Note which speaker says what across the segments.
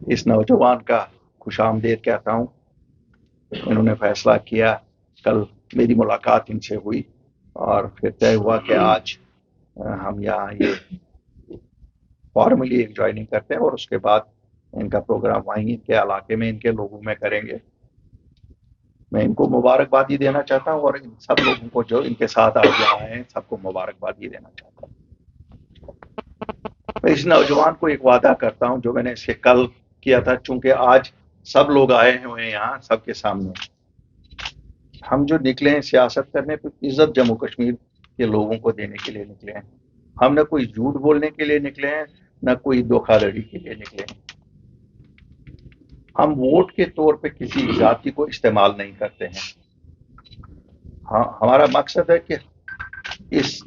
Speaker 1: इस नौजवान का खुश आमदेद कहता हूँ। इन्होंने फैसला किया, कल मेरी मुलाकात इनसे हुई और फिर तय हुआ कि आज हम यहाँ ये फॉर्मली एक ज्वाइनिंग करते हैं और उसके बाद इनका प्रोग्राम वहीं के इलाके में इनके लोगों में करेंगे। मैं इनको मुबारकबादी देना चाहता हूँ और इन सब लोगों को जो इनके साथ आज आए हैं सबको मुबारकबादी देना चाहता हूँ। मैं इस नौजवान को एक वादा करता हूँ जो मैंने इससे कल किया था, चूंकि आज सब लोग आए हुए हैं यहाँ सबके सामने। हम जो निकले हैं सियासत करने पर इज्जत जम्मू कश्मीर के लोगों को देने के लिए निकले हैं। हम न कोई झूठ बोलने के लिए निकले हैं, न कोई धोखाधड़ी के लिए निकले हैं। हम वोट के तौर पे किसी जाति को इस्तेमाल नहीं करते हैं। हाँ, हमारा मकसद है कि इस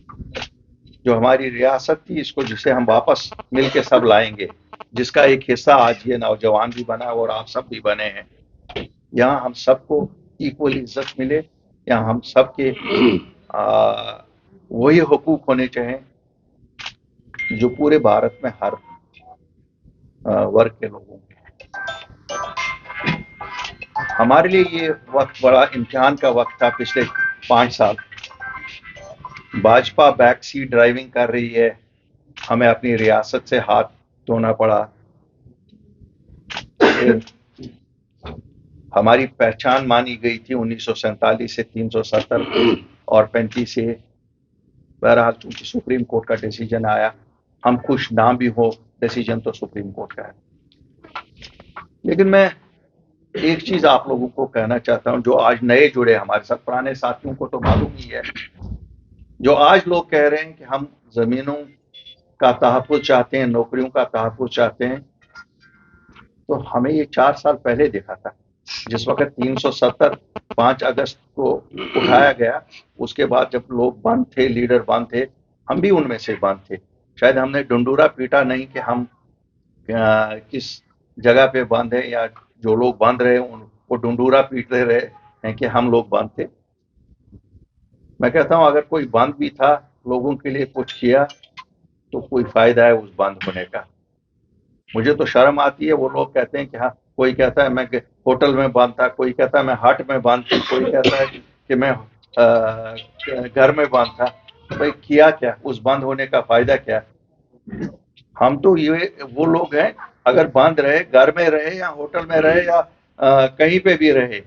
Speaker 1: जो हमारी रियासत थी इसको जिसे हम वापस मिलके सब लाएंगे, जिसका एक हिस्सा आज ये नौजवान भी बना और आप सब भी बने हैं। यहाँ हम सबको इक्वल इज्जत मिले, यहाँ हम सबके वही हुकूक होने चाहिए जो पूरे भारत में हर वर्ग के लोगों के। हमारे लिए ये वक्त बड़ा इम्तिहान का वक्त था। पिछले 5 साल भाजपा बैक सीट ड्राइविंग कर रही है, हमें अपनी रियासत से हाथ धोना पड़ा। हमारी पहचान मानी गई थी 1947 से 370 और 35 से। बहरहाल चूंकि सुप्रीम कोर्ट का डिसीजन आया, हम खुश ना भी हो, डिसीजन तो सुप्रीम कोर्ट का है। लेकिन मैं एक चीज आप लोगों को कहना चाहता हूं, जो आज नए जुड़े हमारे साथ, पुराने साथियों को तो मालूम ही है। जो आज लोग कह रहे हैं कि हम जमीनों का तहफ़्फ़ुज़ चाहते हैं, नौकरियों का तहफ़्फ़ुज़ चाहते हैं, तो हमें ये 4 साल पहले देखा था। जिस वक्त 370 5 अगस्त को उठाया गया, उसके बाद जब लोग बंद थे, लीडर बंद थे, हम भी उनमें से बंद थे। शायद हमने डंडूरा पीटा नहीं कि हम किस जगह पे बंद है, या जो लोग बंद रहे वो डंडूरा पीटते रहे हैं कि हम लोग बंद थे। मैं कहता हूं अगर कोई बंद भी था, लोगों के लिए कुछ किया, तो कोई फायदा है उस बंद होने का। मुझे तो शर्म आती है, वो लोग कहते हैं कि हाँ, कोई कहता है मैं होटल में बंद था, कोई कहता है मैं हट में बंद थी, कोई कहता है कि मैं घर में बंद था। भाई किया क्या? उस बंद होने का फायदा क्या? हम तो ये वो लोग हैं, अगर बंद रहे, घर में रहे या होटल में रहे या कहीं पे भी रहे,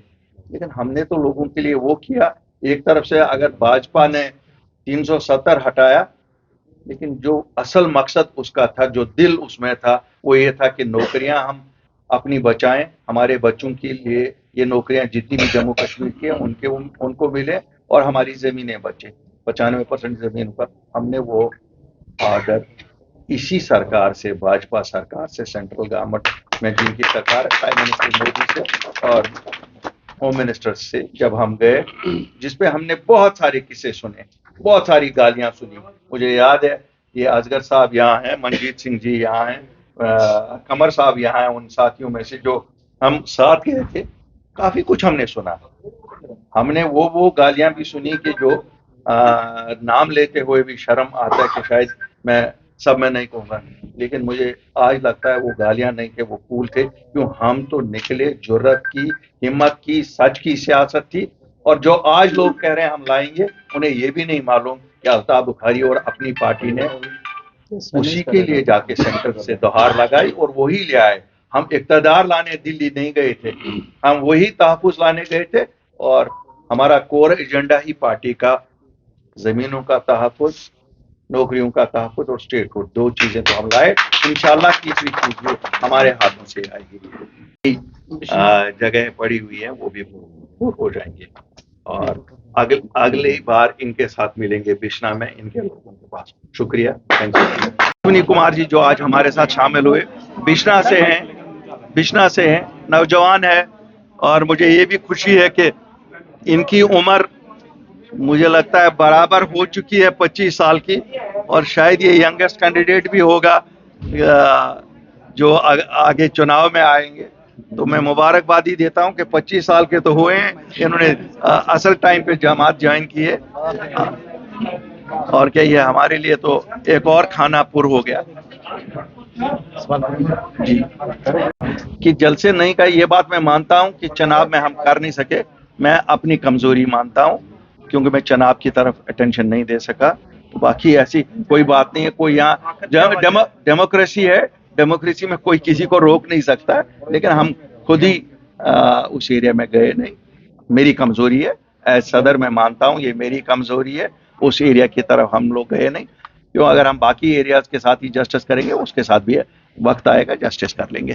Speaker 1: लेकिन हमने तो लोगों के लिए वो किया। एक तरफ से अगर भाजपा ने 370 हटाया, लेकिन जो असल मकसद उसका था, जो दिल उसमें था, वो ये था कि नौकरियां हम अपनी बचाएं, हमारे बच्चों के लिए ये नौकरियां जितनी भी जम्मू कश्मीर की हैं उनको मिले और हमारी जमीनें बचे। 95% जमीन पर हमने वो आर्डर इसी सरकार से, भाजपा सरकार से, सेंट्रल गवर्नमेंट में जिनकी सरकार है, प्राइम मिनिस्टर मोदी से और होम मिनिस्टर से, जब हम गए, जिसपे हमने बहुत सारे किस्से सुने, बहुत सारी गालियां सुनी। मुझे याद है ये असगर साहब यहाँ हैं, मनजीत सिंह जी यहाँ हैं, कमर साहब यहाँ हैं, उन साथियों में से जो हम साथ गए थे। काफी कुछ हमने सुना। हमने वो गालियां भी सुनी कि जो नाम लेते हुए भी शर्म आता है कि शायद मैं सब में नहीं कहूंगा, लेकिन मुझे आज लगता है वो गालियां नहीं थे, वो फूल थे। क्यों? हम तो निकले, जुर्रत की, हिम्मत की, सच की सियासत थी। और जो आज लोग कह रहे हैं हम लाएंगे, उन्हें ये भी नहीं मालूम कि अल्ताफ बुखारी और अपनी पार्टी ने उसी के लिए जाके सेंटर से दोहार लगाई और वही ले आए। हम इक़्तिदार लाने दिल्ली नहीं गए थे, हम वही तहफ़्फ़ुज़ लाने गए थे। और हमारा कोर एजेंडा ही पार्टी का जमीनों का तहफ़्फ़ुज़, नौकरियों का तहफ़्फ़ुज़ और स्टेट हुड, 2 चीजें तो हम लाए। इंशाल्लाह तीसरी चीज भी हमारे हाथों से आएगी। जगह पड़ी हुई है वो भी पूर्ण हो जाएंगे और अगली बार इनके साथ मिलेंगे बिश्ना में, इनके लोगों के पास। शुक्रिया, थैंक यू। अश्विनी कुमार जी जो आज हमारे साथ शामिल हुए, बिश्ना से हैं, नौजवान है, और मुझे ये भी खुशी है कि इनकी उम्र मुझे लगता है बराबर हो चुकी है 25 साल की, और शायद ये यंगेस्ट कैंडिडेट भी होगा जो आगे चुनाव में आएंगे। तो मैं मुबारकबादी देता हूं कि 25 साल के तो हुए हैं, इन्होंने असल टाइम पे जमात ज्वाइन की है, और क्या ये हमारे लिए तो एक और खाना पुर हो गया। جی کہ جلسے نہیں کا یہ بات میں مانتا ہوں کہ چناب میں ہم کر نہیں سکے، میں اپنی کمزوری مانتا ہوں کیونکہ میں چناب کی طرف اٹینشن نہیں دے سکا. باقی ایسی کوئی بات نہیں ہے. کوئی یہاں ڈیموکریسی ہے، ڈیموکریسی میں کوئی کسی کو روک نہیں سکتا، لیکن ہم خود ہی اس ایریا میں گئے نہیں. میری کمزوری ہے، ایز صدر میں مانتا ہوں یہ میری کمزوری ہے. اس ایریا کی طرف ہم لوگ گئے نہیں. کیوں اگر ہم باقی ایریاز کے ساتھ ہی جسٹس کریں گے، اس کے ساتھ بھی وقت آئے گا جسٹس کر لیں گے.